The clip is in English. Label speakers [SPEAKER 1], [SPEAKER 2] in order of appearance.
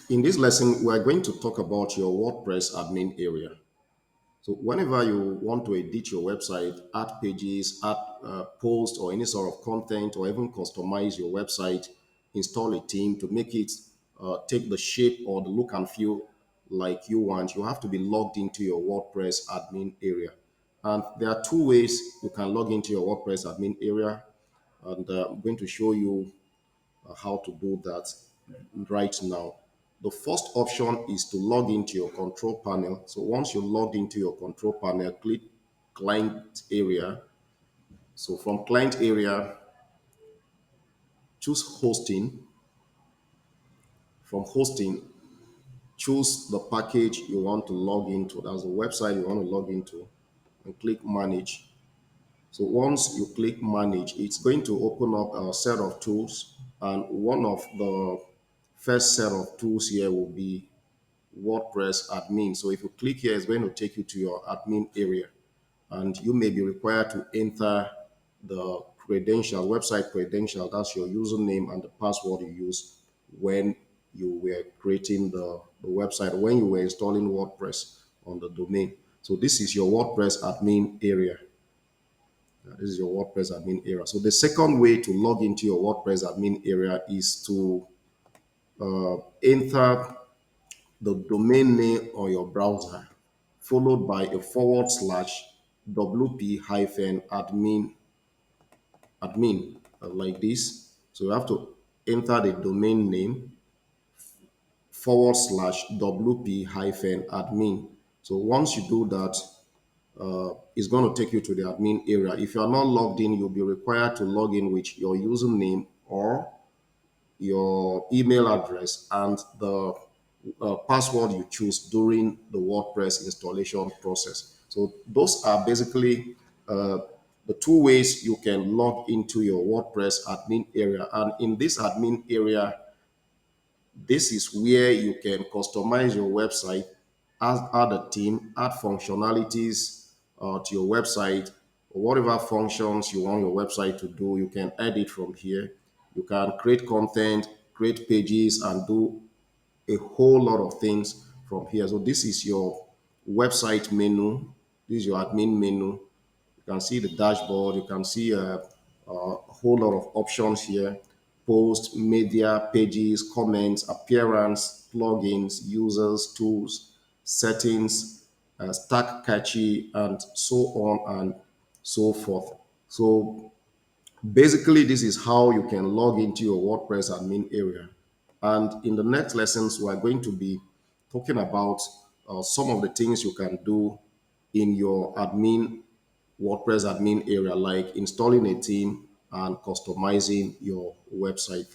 [SPEAKER 1] In this lesson, we are going to talk about your WordPress admin area. So, whenever you want to edit your website, add pages, add posts, or any sort of content, or even customize your website, install a theme to make it take the shape or the look and feel like you want, you have to be logged into your WordPress admin area. And there are two ways you can log into your WordPress admin area. And I'm going to show you how to do that right now. The first option is to log into your control panel. So once you log into your control panel, click client area. So from client area, choose hosting. From hosting, choose the package you want to log into. That's the website you want to log into, and click manage. So once you click manage, it's going to open up a set of tools. And one of the first set of tools here will be WordPress admin. So if you click here, it's going to take you to your admin area, and you may be required to enter the credential, website credential. That's your username and the password you use when you were creating the website, when you were installing WordPress on the domain. So this is your WordPress admin area. This is your WordPress admin area. So the second way to log into your WordPress admin area is to enter the domain name on your browser, followed by a forward slash WP hyphen admin like this. So you have to enter the domain name forward slash WP hyphen admin. So once you do that, it's going to take you to the admin area. If you are not logged in, you'll be required to log in with your username or your email address and the password you choose during the WordPress installation process. So those are basically the two ways you can log into your WordPress admin area. And in this admin area, this is where you can customize your website, add a theme, add functionalities to your website, or whatever functions you want your website to do. You can edit from here. You can create content, create pages, and do a whole lot of things from here. So this is your website menu. This is your admin menu. You can see the dashboard. You can see a whole lot of options here: post, media, pages, comments, appearance, plugins, users, tools, settings, stack catchy, and so on and so forth. So basically, this is how you can log into your WordPress admin area. And in the next lessons, we are going to be talking about some of the things you can do in your WordPress admin area, like installing a theme and customizing your website.